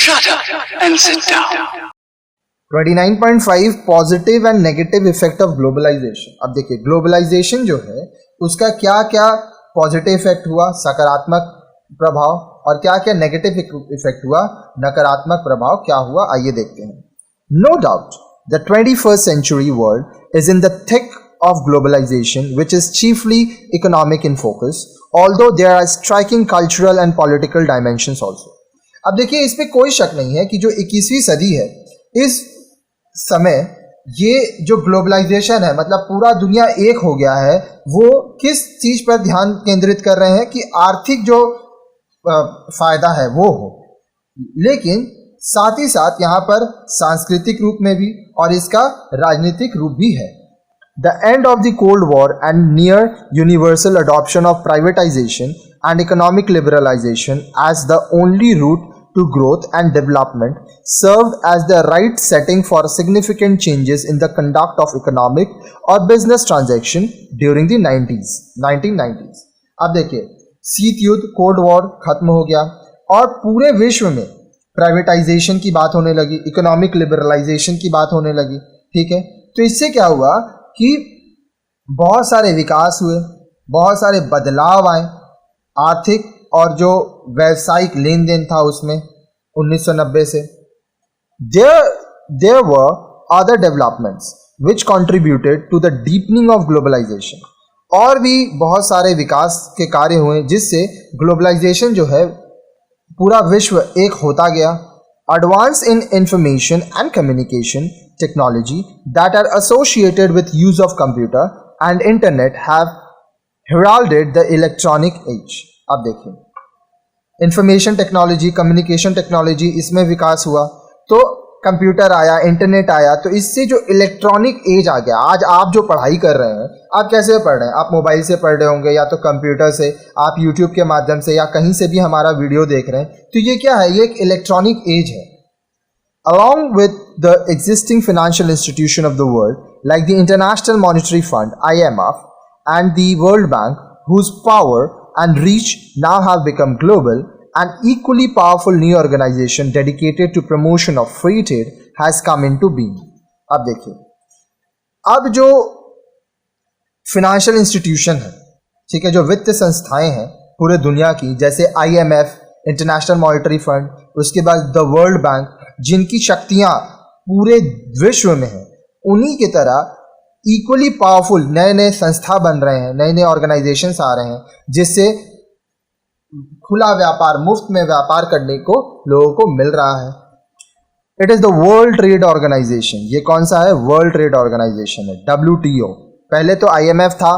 Shut up and sit down. 29.5 positive and negative effect of globalisation. अब देखिए globalisation जो है उसका क्या क्या पॉजिटिव इफेक्ट हुआ, सकारात्मक प्रभाव, और क्या क्या नेगेटिव इफेक्ट हुआ, नकारात्मक प्रभाव क्या हुआ, आइए देखते हैं। No doubt the 21st century world is in the thick of globalization, which is chiefly economic in focus, although there are striking cultural and political dimensions also. अब देखिए इस पे कोई शक नहीं है कि जो 21वीं सदी है, इस समय ये जो ग्लोबलाइजेशन है, मतलब पूरा दुनिया एक हो गया है, वो किस चीज़ पर ध्यान केंद्रित कर रहे हैं कि आर्थिक जो फायदा है वो हो, लेकिन साथ ही साथ यहाँ पर सांस्कृतिक रूप में भी और इसका राजनीतिक रूप भी है। The end of the Cold War and near universal adoption of privatization and economic liberalization as the only route to growth and development served as the right setting for significant changes in the conduct of economic or business transaction during the 1990s। अब देखिए शीत युद्ध, cold war खत्म हो गया और पूरे विश्व में प्राइवेटाइजेशन की बात होने लगी, इकोनॉमिक लिबरलाइजेशन की बात होने लगी, ठीक है। तो इससे क्या हुआ कि बहुत सारे विकास हुए, बहुत सारे बदलाव आए आर्थिक और जो व्यावसायिक लेन देन था उसमें 1990 से। There were other developments which contributed to the deepening of globalization। और भी बहुत सारे विकास के कार्य हुए जिससे ग्लोबलाइजेशन जो है पूरा विश्व एक होता गया। Advance in information and communication technology that are associated with use of computer and internet have heralded the electronic age। अब देखिए इंफॉर्मेशन टेक्नोलॉजी, कम्युनिकेशन टेक्नोलॉजी, इसमें विकास हुआ, तो कंप्यूटर आया, इंटरनेट आया, तो इससे जो इलेक्ट्रॉनिक एज आ गया। आज आप जो पढ़ाई कर रहे हैं, आप कैसे पढ़ रहे हैं? आप मोबाइल से पढ़ रहे होंगे, या तो कंप्यूटर से, आप यूट्यूब के माध्यम से, या कहीं से भी हमारा वीडियो देख रहे हैं। तो ये क्या है? ये एक इलेक्ट्रॉनिक एज है। Along with the existing financial institution of the world, like the International Monetary Fund (IMF) and the World Bank, whose power and reach now have become global, an equally powerful new organization dedicated to promotion of free trade has come into being। अब देखिए, अब जो financial institution है, ठीक है, जो वित्त संस्थाएं हैं पूरे दुनिया की, जैसे IMF, इंटरनेशनल मॉनेटरी फंड, उसके बाद द वर्ल्ड बैंक, जिनकी शक्तियां पूरे विश्व में हैं, उन्हीं की तरह इक्वली पावरफुल नए नए संस्था बन रहे हैं, नए नए ऑर्गेनाइजेशंस आ रहे हैं, जिससे खुला व्यापार, मुफ्त में व्यापार करने को लोगों को मिल रहा है। It is the world trade organisation. ये कौन सा है? वर्ल्ड ट्रेड ऑर्गेनाइजेशन है, WTO। पहले तो IMF था,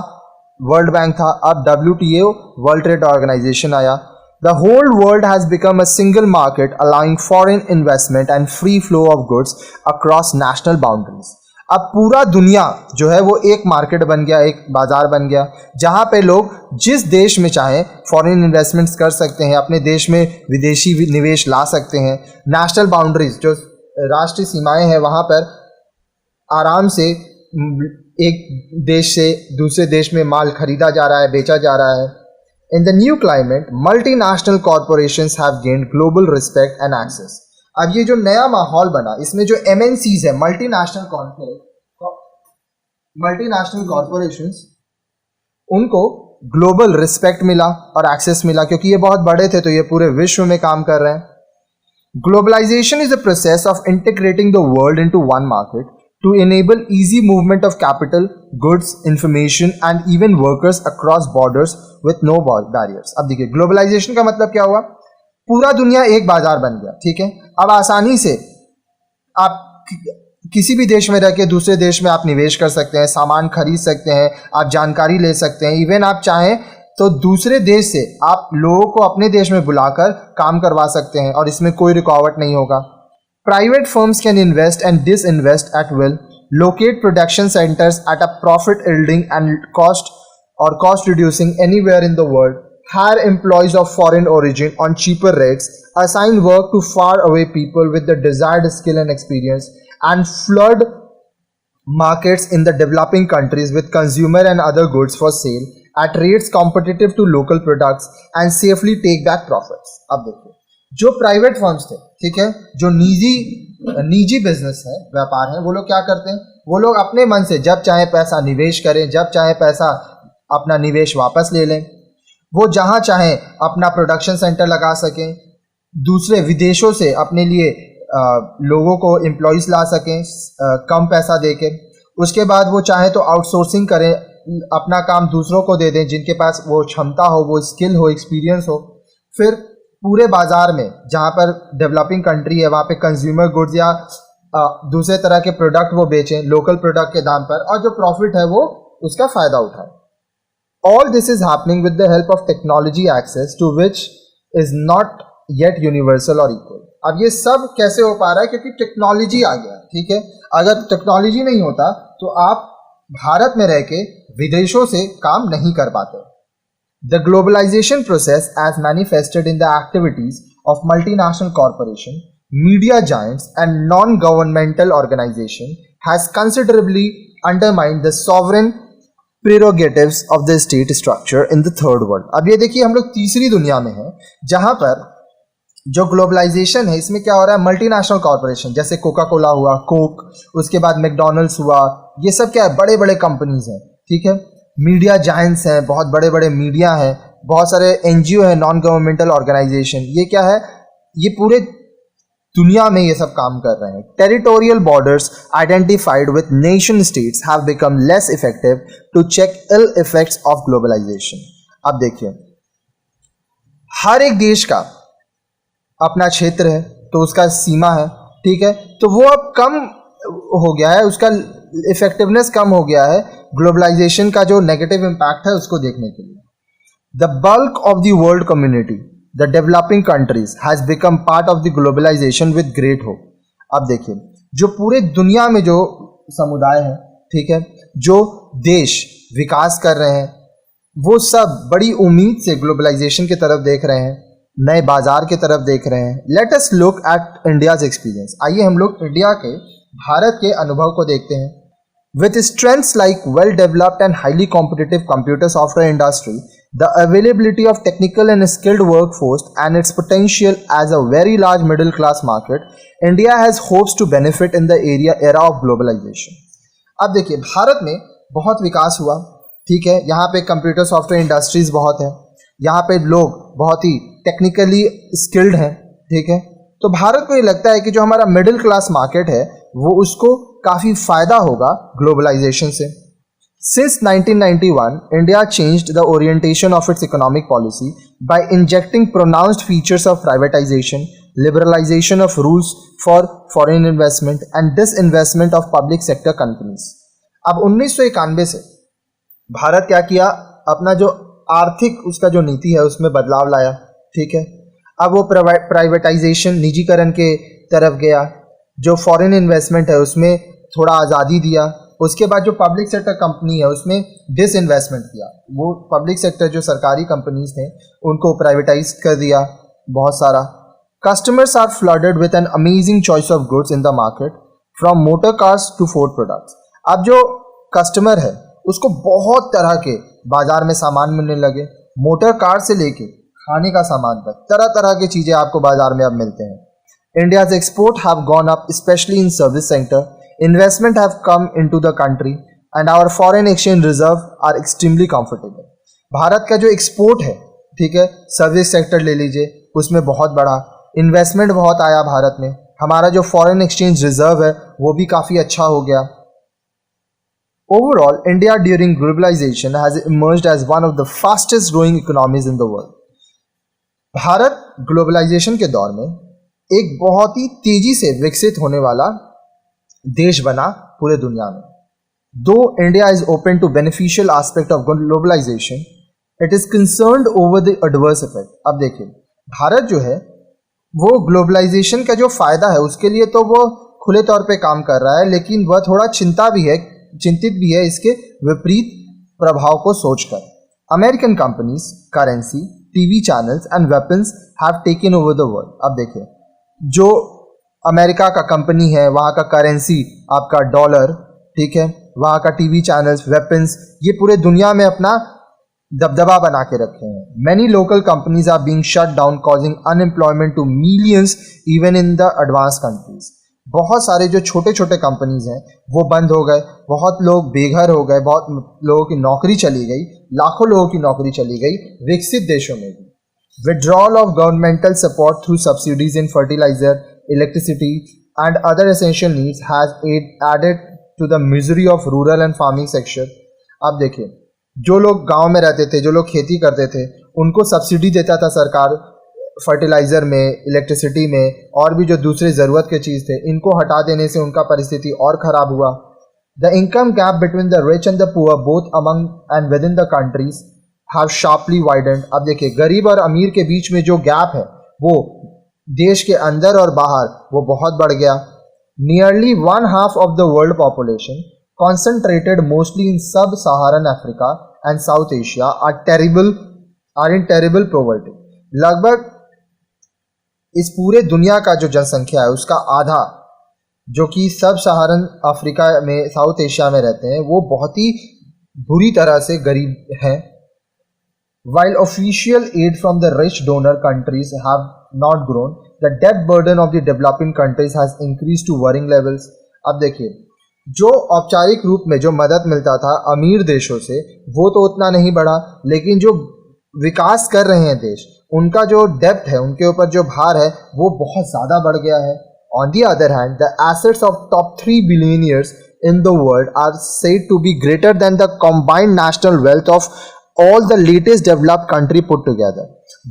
वर्ल्ड बैंक था, अब WTO वर्ल्ड ट्रेड ऑर्गेनाइजेशन आया। The whole world has become a single market, allowing foreign investment and free flow of goods across national boundaries। अब पूरा दुनिया जो है वो एक मार्केट बन गया, एक बाजार बन गया, जहाँ पे लोग जिस देश में चाहें फॉरेन इन्वेस्टमेंट्स कर सकते हैं, अपने देश में विदेशी निवेश ला सकते हैं। नेशनल बाउंड्रीज, जो राष्ट्रीय सीमाएं हैं, वहाँ पर आराम से एक देश से दूसरे देश में माल खरीदा जा रहा है, बेचा जा रहा है। In the new climate, multinational corporations have gained global respect and access। अब ये जो नया माहौल बना, इसमें जो MNCs है, मल्टीनेशनल कॉर्पोरेशंस, उनको ग्लोबल रिस्पेक्ट मिला और एक्सेस मिला, क्योंकि ये बहुत बड़े थे, तो ये पूरे विश्व में काम कर रहे हैं। Globalization is the process of integrating the world into one market to enable easy movement of capital, goods, information and even workers across borders with no barriers। अब देखिए ग्लोबलाइजेशन का मतलब क्या हुआ? पूरा दुनिया एक बाजार बन गया, ठीक है। अब आसानी से आप किसी भी देश में रह के दूसरे देश में आप निवेश कर सकते हैं, सामान खरीद सकते हैं, आप जानकारी ले सकते हैं, इवन आप चाहें तो दूसरे देश से आप लोगों को अपने देश में बुलाकर काम करवा सकते हैं और इसमें कोई रुकावट नहीं होगा। Private firms can invest and disinvest at will, locate production centers at a profit yielding and cost reducing anywhere in the world, hire employees of foreign origin on cheaper rates, assign work to far away people with the desired skill and experience, and flood markets in the developing countries with consumer and other goods for sale at rates competitive to local products and safely take back profits। अब देखिए जो private firms थे ठीक है, जो निजी business है, व्यापार है, वो लोग क्या करते हैं, वो लोग अपने मन से जब चाहे पैसा निवेश करें, जब चाहे पैसा अपना निवेश वापस ले लें, वो जहाँ चाहे अपना प्रोडक्शन सेंटर लगा सकें, दूसरे विदेशों से अपने लिए लोगों को एम्प्लॉयज़ ला सकें कम पैसा देके। उसके बाद वो चाहे तो आउटसोर्सिंग करें, अपना काम दूसरों को दे दें जिनके पास वो क्षमता हो, वो स्किल हो, एक्सपीरियंस हो। फिर पूरे बाज़ार में जहाँ पर डेवलपिंग कंट्री है वहाँ पे कंज्यूमर गुड्स या दूसरे तरह के प्रोडक्ट वो बेचें लोकल प्रोडक्ट के दाम पर, और जो प्रॉफिट है वो उसका फ़ायदा उठाएं। All this is happening with the help of technology access to which is not yet universal or equal. अब ये सब कैसे हो पा रहा है, क्योंकि टेक्नोलॉजी आ गया, ठीक है। अगर टेक्नोलॉजी नहीं होता तो आप भारत में रह के विदेशों से काम नहीं कर पाते। The globalization process as manifested in the activities of multinational corporation, media giants and non-governmental organization has considerably undermined the sovereign prerogatives of the state structure in the third world. अब ये देखिए हम लोग तीसरी दुनिया में हैं जहां पर जो ग्लोबलाइजेशन है इसमें क्या हो रहा है, मल्टीनेशनल कॉर्पोरेशन जैसे कोका कोला हुआ, कोक, उसके बाद मैकडॉनल्ड्स हुआ, ये सब क्या है, बड़े बड़े कंपनीज हैं, ठीक है। मीडिया जायंट्स हैं, बहुत बड़े बड़े मीडिया हैं, बहुत सारे एनजीओ हैं, नॉन गवर्नमेंटल ऑर्गेनाइजेशन, ये क्या है, ये पूरे दुनिया में ये सब काम कर रहे हैं। Territorial borders identified with nation states have become less effective to check ill effects of globalisation. अब देखिए हर एक देश का अपना क्षेत्र है तो उसका सीमा है, ठीक है, तो वो अब कम हो गया है, उसका इफेक्टिवनेस कम हो गया है ग्लोबलाइजेशन का जो नेगेटिव इम्पैक्ट है उसको देखने के लिए। The bulk of the world community, the developing countries has become part of the globalisation with great hope. अब देखिए जो पूरे दुनिया में जो समुदाय है, ठीक है, जो देश विकास कर रहे हैं वो सब बड़ी उम्मीद से ग्लोबलाइजेशन की तरफ देख रहे हैं, नए बाजार की तरफ देख रहे हैं। Let us look at India's experience. आइए हम लोग इंडिया के, भारत के अनुभव को देखते हैं। With strengths like well-developed and highly competitive computer software industry, the availability of technical and skilled workforce, and its potential as a very large middle-class market, India has hopes to benefit in the era of globalization. अब देखिए भारत में बहुत विकास हुआ, ठीक है, यहाँ पे computer software industries बहुत है, यहाँ पे लोग बहुत ही टेक्निकली स्किल्ड हैं, ठीक है, तो भारत को ये लगता है कि जो हमारा मिडिल क्लास मार्केट है वो उसको काफ़ी फ़ायदा होगा ग्लोबलाइजेशन से। Since 1991, India changed the orientation of its economic policy by injecting pronounced features of privatization, liberalization of rules for foreign investment, and disinvestment of public sector companies. अब 1991 से भारत क्या किया, अपना जो आर्थिक उसका जो नीति है उसमें बदलाव लाया, ठीक है। अब वो प्राइवेटाइजेशन, निजीकरण के तरफ गया, जो फॉरेन इन्वेस्टमेंट है उसमें थोड़ा आज़ादी दिया। उसके बाद जो पब्लिक सेक्टर कंपनी है उसमें डिसइन्वेस्टमेंट किया, वो पब्लिक सेक्टर जो सरकारी कंपनीज थे उनको प्राइवेटाइज कर दिया बहुत सारा। Customers are flooded with an amazing choice of goods in the market from motor cars to food products. अब जो कस्टमर है उसको बहुत तरह के बाजार में सामान मिलने लगे, मोटर कार से लेके खाने का सामान तक तरह तरह की चीज़ें आपको बाजार में अब मिलते हैं। India's export have gone up, especially in service sector. Investment have come into the country, and our foreign exchange reserve are extremely comfortable. Bharat का जो एक्सपोर्ट है, ठीक है, सर्विस सेक्टर ले लीजिए, उसमें बहुत बड़ा इन्वेस्टमेंट बहुत आया भारत में। हमारा जो फॉरेन एक्सचेंज रिजर्व है वो भी काफ़ी अच्छा हो गया। Overall, India during globalization has emerged as one of the fastest growing economies in the world. Bharat globalisation के दौर में एक बहुत ही तेजी से विकसित होने वाला देश बना पूरे दुनिया में। Though India is open to beneficial aspect of globalisation, it is concerned over the adverse effect. अब देखिए भारत जो है वो ग्लोबलाइजेशन का जो फायदा है उसके लिए तो वो खुले तौर पे काम कर रहा है, लेकिन वह थोड़ा चिंतित भी है इसके विपरीत प्रभाव को सोचकर। American companies, currency, TV channels and weapons have taken over the world. अब देखिए जो अमेरिका का कंपनी है वहाँ का करेंसी आपका डॉलर, ठीक है, वहाँ का टीवी चैनल्स, वेपन्स, ये पूरे दुनिया में अपना दबदबा बना के रखे हैं. Many local companies are being shut down, causing unemployment to millions even in the advanced countries. बहुत सारे जो छोटे छोटे कंपनीज हैं वो बंद हो गए, बहुत लोग बेघर हो गए, बहुत लोगों की नौकरी चली गई, लाखों लोगों की नौकरी चली गई विकसित देशों में भी. Withdrawal of governmental support through subsidies in fertilizer, electricity and other essential needs has added to the misery of rural and farming sector. अब देखिए, जो लोग गांव में रहते थे, जो लोग खेती करते थे, उनको सब्सिडी देता था सरकार फर्टिलाइज़र में, इलेक्ट्रिसिटी में, और भी जो दूसरे ज़रूरत के चीज़ थे, इनको हटा देने से उनका परिस्थिति और ख़राब हुआ. The income gap between the rich and the poor both among and with in the countries have sharply widened. अब देखिए, गरीब और अमीर के बीच में जो गैप है वो देश के अंदर और बाहर वो बहुत बढ़ गया. Nearly 1/2 of the world population concentrated mostly in sub-Saharan Africa and South Asia are in terrible poverty. लगभग इस पूरे दुनिया का जो जनसंख्या है उसका आधा जो कि सब सहारन अफ्रीका में, साउथ एशिया में रहते हैं, वो बहुत ही बुरी तरह से गरीब हैं. While official aid from the rich donor countries have not grown, the debt burden of the developing countries has increased to worrying levels. अब देखिए, जो औपचारिक रूप में जो मदद मिलता था अमीर देशों से वो तो उतना नहीं बढ़ा, लेकिन जो विकास कर रहे हैं देश, उनका जो डेब्ट है, उनके ऊपर जो भार है वो बहुत ज़्यादा बढ़ गया है. On the other hand, the assets of top 3 billionaires in the world are said to be greater than the combined national wealth of all the latest developed country put together.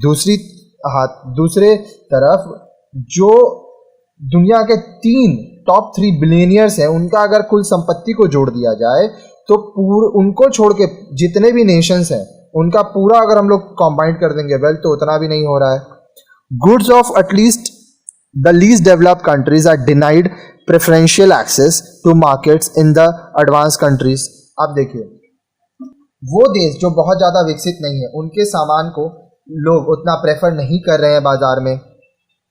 दूसरे तरफ जो दुनिया के 3 टॉप 3 बिलियनियर्स हैं, उनका अगर कुल संपत्ति को जोड़ दिया जाए तो उनको छोड़ के जितने भी नेशंस हैं उनका पूरा अगर हम लोग कंबाइन कर देंगे वेल्थ तो उतना भी नहीं हो रहा है. Goods of at least the least developed countries are denied preferential access to markets in the advance countries. अब देखिए, वो देश जो बहुत ज़्यादा विकसित नहीं है उनके सामान को लोग उतना प्रेफर नहीं कर रहे हैं बाजार में.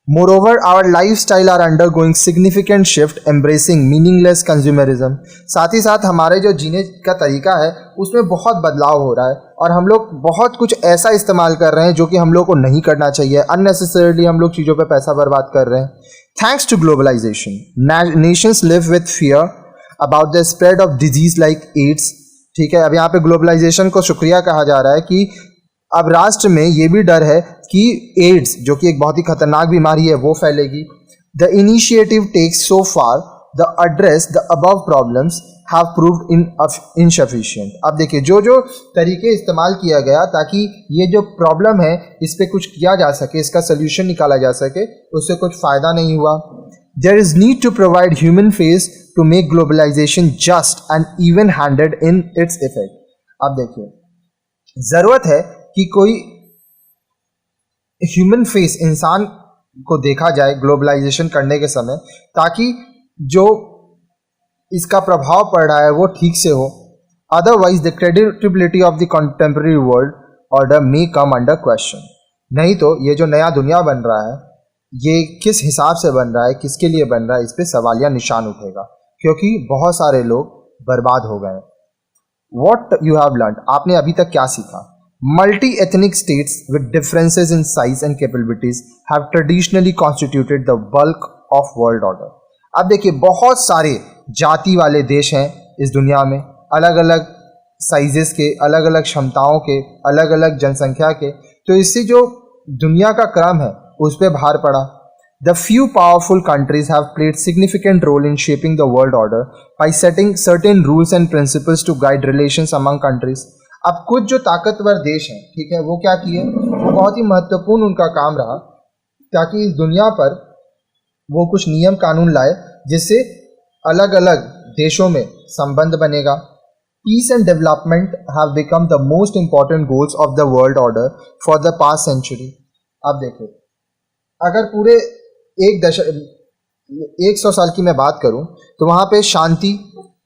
Moreover, our lifestyle are undergoing significant shift, embracing meaningless consumerism. साथ ही साथ हमारे जो जीने का तरीका है उसमें बहुत बदलाव हो रहा है और हम लोग बहुत कुछ ऐसा इस्तेमाल कर रहे हैं जो कि हम लोग को नहीं करना चाहिए. अननेसेसरीली हम लोग चीज़ों पे पैसा बर्बाद कर रहे हैं. Thanks to globalization, nations live with fear about the spread of disease like AIDS. ठीक है, अब यहाँ पे ग्लोबलाइजेशन को शुक्रिया कहा जा रहा है कि अब राष्ट्र में ये भी डर है कि एड्स, जो कि एक बहुत ही खतरनाक बीमारी है, वो फैलेगी. The initiative takes so far the address the above problems have proved insufficient. अब देखिए, जो जो तरीके इस्तेमाल किया गया ताकि ये जो प्रॉब्लम है इस पर कुछ किया जा सके, इसका सोल्यूशन निकाला जा सके, उससे कुछ फ़ायदा नहीं हुआ. There is need to provide human face to make globalisation just and even handed in its effect. अब देखिए, ज़रूरत है कि कोई ह्यूमन फेस, इंसान को देखा जाए ग्लोबलाइजेशन करने के समय, ताकि जो इसका प्रभाव पड़ रहा है वो ठीक से हो. Otherwise the credibility of the contemporary world order may come under question. नहीं तो ये जो नया दुनिया बन रहा है ये किस हिसाब से बन रहा है, किसके लिए बन रहा है, इस पर सवालिया निशान उठेगा, क्योंकि बहुत सारे लोग बर्बाद हो गए. वॉट यू हैव लर्न, आपने अभी तक क्या सीखा? Multi-ethnic states with differences in size and capabilities have traditionally constituted the bulk of world order. अब देखिए, बहुत सारे जाति वाले देश हैं इस दुनिया में, अलग अलग साइजेस के, अलग अलग क्षमताओं के, अलग अलग जनसंख्या के, तो इससे जो दुनिया का क्रम है उस पर भार पड़ा. The few powerful countries have played significant role in shaping the world order by setting certain rules and principles to guide relations among countries. अब कुछ जो ताकतवर देश हैं, ठीक है, वो क्या किए, वो बहुत ही महत्वपूर्ण उनका काम रहा ताकि इस दुनिया पर वो कुछ नियम कानून लाए जिससे अलग अलग देशों में संबंध बनेगा. Peace and development have become the most important goals of the world order for the past century. अब देखो, अगर पूरे 100 साल की मैं बात करूं तो वहाँ पे शांति,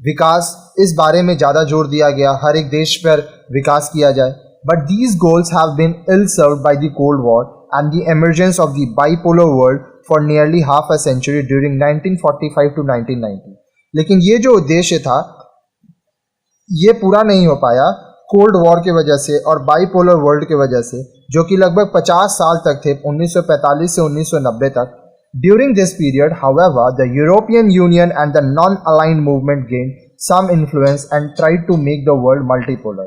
विकास, इस बारे में ज़्यादा जोर दिया गया, हर एक देश पर विकास किया जाए. But these goals have been ill served by the cold war and the emergence of the bipolar world for nearly half a century during 1945 to 1990. लेकिन ये जो उद्देश्य था ये पूरा नहीं हो पाया, कोल्ड वॉर की वजह से और बाईपोलर वर्ल्ड की वजह से, जो कि लगभग 50 साल तक थे, 1945 से 1990 तक. During this period, however, the European Union and the non-aligned movement gained some influence and tried to make the world multipolar.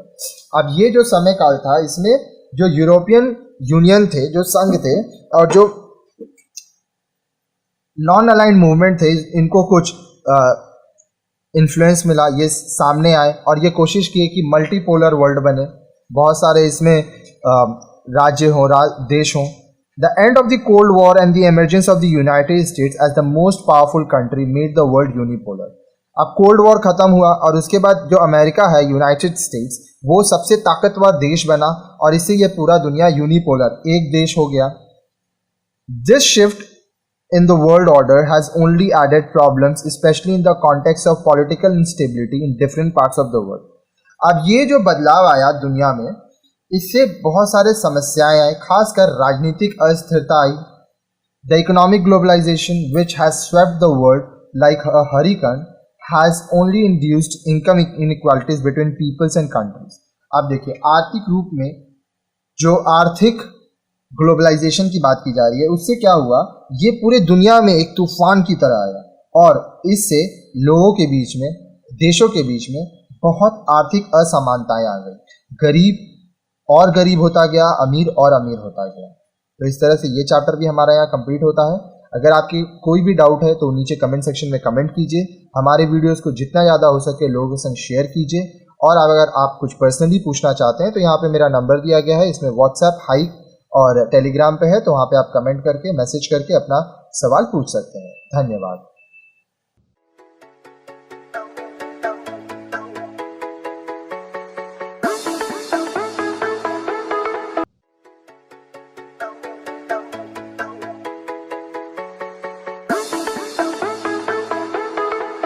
अब ये जो समय काल था, इसमें जो यूरोपियन यूनियन थे, जो संघ थे, और जो नॉन अलाइंड मूवमेंट थे, इनको कुछ इन्फ्लुएंस मिला, ये सामने आए और ये कोशिश की कि मल्टीपोलर वर्ल्ड बने, बहुत सारे इसमें राज्य हों, देश हों. The end of the Cold War and the emergence of the United States as the most powerful country made the world unipolar. अब कोल्ड वॉर खत्म हुआ और उसके बाद जो अमेरिका है, यूनाइटेड स्टेट्स, वो सबसे ताकतवर देश बना और इससे ये पूरा दुनिया यूनिपोलर, एक देश हो गया. This shift in the world order has only added problems, especially in the context of political instability in different parts of the world. अब ये जो बदलाव आया दुनिया में, इससे बहुत सारे समस्याएं आई, खासकर राजनीतिक अस्थिरता आई. The economic globalization, which has swept the world like a hurricane, has only induced income inequalities between peoples and countries. अब देखिए, आर्थिक रूप में जो आर्थिक ग्लोबलाइजेशन की बात की जा रही है, उससे क्या हुआ, ये पूरे दुनिया में एक तूफान की तरह आया और इससे लोगों के बीच में, देशों के बीच में बहुत आर्थिक असमानताएं आ गई. गरीब और गरीब होता गया, अमीर और अमीर होता गया. तो इस तरह से ये चैप्टर भी हमारा यहाँ कंप्लीट होता है. अगर आपकी कोई भी डाउट है तो नीचे कमेंट सेक्शन में कमेंट कीजिए. हमारे वीडियोस को जितना ज़्यादा हो सके लोगों के संग शेयर कीजिए. और अगर आप कुछ पर्सनली पूछना चाहते हैं तो यहाँ पे मेरा नंबर दिया गया है, इसमें व्हाट्सएप, हाइक और टेलीग्राम पे है, तो वहाँ पे आप कमेंट करके, मैसेज करके अपना सवाल पूछ सकते हैं. धन्यवाद.